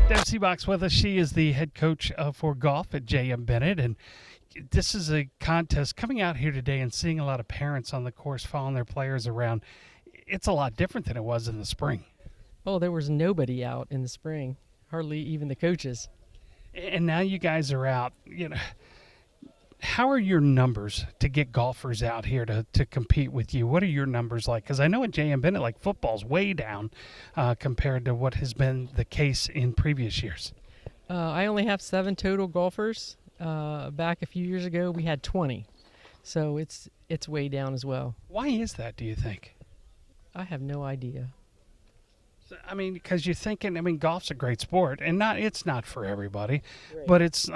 Deb Sebach with us. She is the head coach for golf at JM Bennett, and this is a contest coming out here today and seeing a lot of parents on the course following their players around. It's a lot different than it was in the spring. Oh, there was nobody out in the spring, hardly even the coaches. And now you guys are out. How are your numbers to get golfers out here to compete with you? What are your numbers like? Because I know at JM Bennett, like, football's way down compared to what has been the case in previous years. I only have 7 total golfers. Back a few years ago, we had 20. So it's way down as well. Why is that, do you think? I have no idea. I mean, because you're thinking, golf's a great sport, and it's not for everybody, Right. but it's,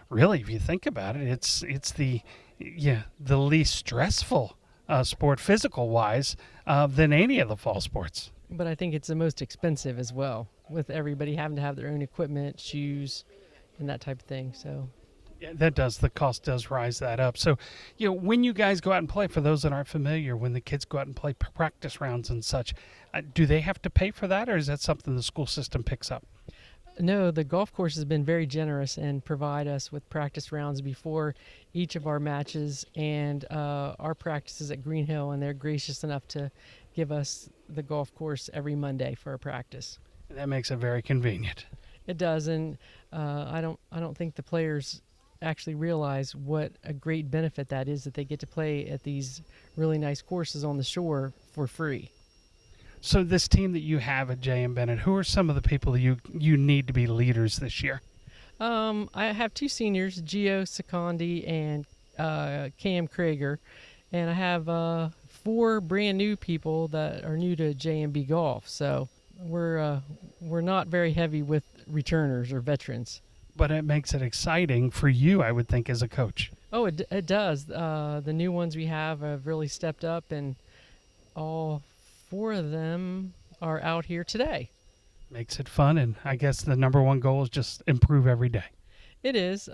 really, if you think about it, it's the least stressful sport, physical-wise, than any of the fall sports. But I think it's the most expensive as well, with everybody having to have their own equipment, shoes, and that type of thing. So Yeah, the cost does rise that up. So, when you guys go out and play, for those that aren't familiar, when the kids go out and play practice rounds and such, do they have to pay for that, or is that something the school system picks up? no, the golf course has been very generous and provide us with practice rounds before each of our matches and our practices at Green Hill, and they're gracious enough to give us the golf course every Monday for a practice. That makes it very convenient. It does, and I don't think the players actually realize what a great benefit that is, that they get to play at these really nice courses on the shore for free. So this team that you have at JM Bennett, who are some of the people that you need to be leaders this year? I have 2 seniors, Gio Secondi and Cam Krager, and I have 4 brand new people that are new to JMB golf. So we're not very heavy with returners or veterans. But it makes it exciting for you, I would think, as a coach. Oh, it does. The new ones we have really stepped up, and all 4 of them are out here today. Makes it fun, and I guess the number one goal is just improve every day. It is.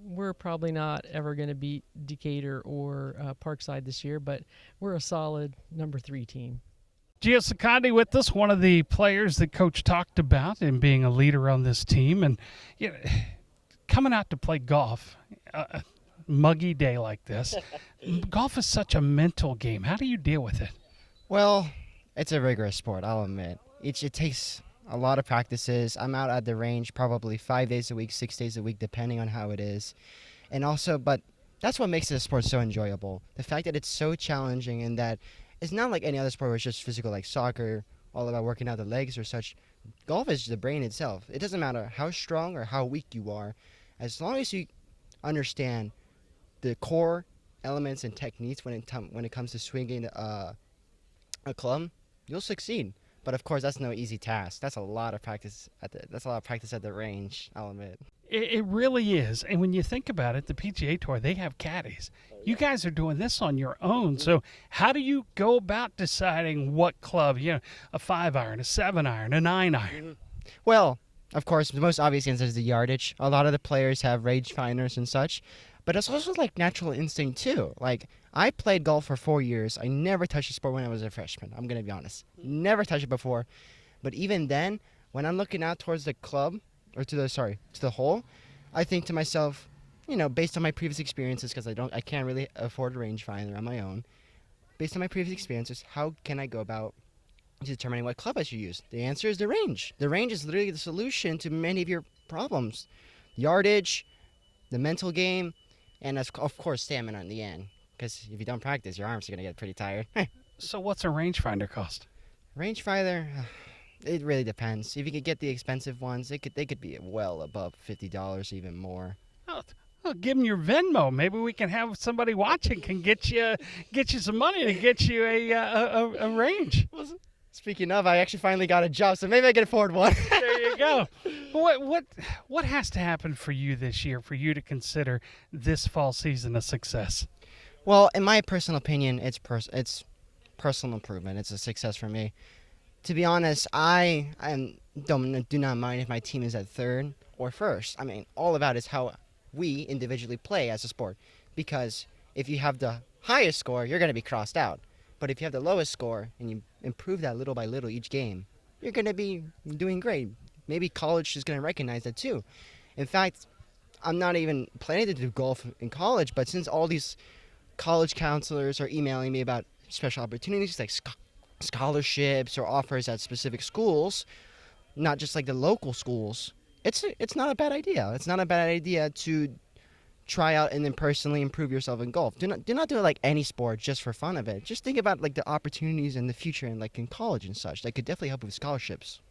We're probably not ever going to beat Decatur or Parkside this year, but we're a solid number 3 team. Gio Secondi with us, one of the players that Coach talked about and being a leader on this team. And coming out to play golf, a muggy day like this, golf is such a mental game. How do you deal with it? Well, it's a rigorous sport, I'll admit. It takes a lot of practices. I'm out at the range probably 5 days a week, 6 days a week, depending on how it is. And also, but that's what makes this sport so enjoyable. The fact that it's so challenging and that it's not like any other sport where it's just physical, like soccer, all about working out the legs or such. Golf is the brain itself. It doesn't matter how strong or how weak you are. As long as you understand the core elements and techniques when it comes to swinging a club, you'll succeed. But of course, that's no easy task. That's a lot of practice at the range, I'll admit. It really is. And when you think about it, the PGA Tour, they have caddies. You guys are doing this on your own. So how do you go about deciding what club, a 5-iron, a 7-iron, a 9-iron? Well, of course, the most obvious answer is the yardage. A lot of the players have range finders and such. But it's also like natural instinct too. Like, I played golf for 4 years. I never touched a sport when I was a freshman. I'm going to be honest. Never touched it before. But even then, when I'm looking out towards the club, or to the hole, I think to myself, based on my previous experiences, because I can't really afford a rangefinder on my own. Based on my previous experiences, how can I go about determining what club I should use? The answer is the range. The range is literally the solution to many of your problems. Yardage, the mental game, and of course stamina in the end. Because if you don't practice, your arms are going to get pretty tired. So what's a rangefinder cost? Rangefinder, it really depends. If you could get the expensive ones, they could be well above $50, even more. Oh, give them your Venmo. Maybe we can have somebody watching can get you some money to get you a range. Well, speaking of, I actually finally got a job, so maybe I can afford one. There you go. What has to happen for you this year for you to consider this fall season a success? Well, in my personal opinion, it's personal improvement. It's a success for me. To be honest, I do not mind if my team is at third or first. All about is how we individually play as a sport. Because if you have the highest score, you're going to be crossed out. But if you have the lowest score and you improve that little by little each game, you're going to be doing great. maybe college is going to recognize that too. In fact, I'm not even planning to do golf in college, but since all these college counselors are emailing me about special opportunities like scholarships or offers at specific schools, not just like the local schools, it's not a bad idea. It's not a bad idea to try out and then personally improve yourself in golf. Do not do it like any sport just for fun of it. Just think about like the opportunities in the future and like in college and such. That could definitely help with scholarships.